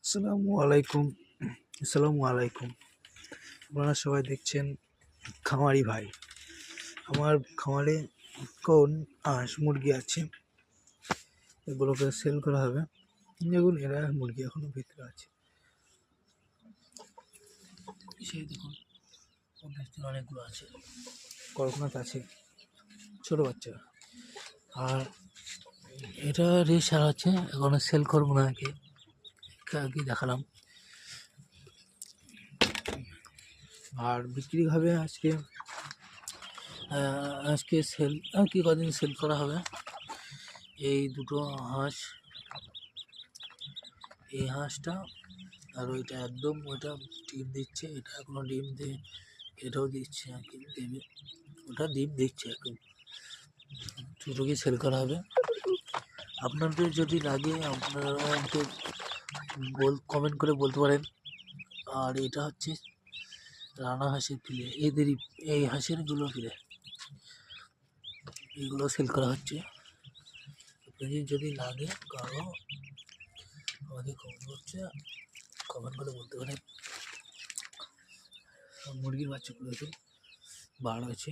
আসসালামু আলাইকুম। আসসালামু আলাইকুম। আপনারা সবাই দেখছেন খামারি ভাই। আমার খামারে কোন হাঁস মুরগি আছে, এগুলোকে সেল করা হবে। দেখুন এরা মুরগি এখনো ভিতরে আছে, সেই দেখুন অনেকগুলো আছে, করকনাথ আছে, ছোটো বাচ্চা। আর এটা রেসার আছে, এখন সেল করবো না, আগে দেখালাম। আর বিক্রি হবে আজকে সেল আর কি কদিন সেল করা হবে। এই দুটো হাঁস, এই হাঁসটা আর ওইটা একদম, ওইটা ডিম দিচ্ছে, এটা এখনো ডিম দিয়ে, এটাও দিচ্ছে আর কি, দেবে, ওটা ডিম দিচ্ছে এখন। দুটোকে সেল করা হবে। আপনাদের যদি লাগে আপনারা একটু কমেন্ট করে বলতে পারেন। আর এটা হচ্ছে রানা হাঁসের পিলে, এদেরই এই হাঁসেরগুলো পিলে, এগুলো সেল করা হচ্ছে। আপনাদের যদি লাগে কারো, আমাদের কমেন্ট করে বলতে পারেন। মুরগির বাচ্চাগুলো একটু বার হয়েছে।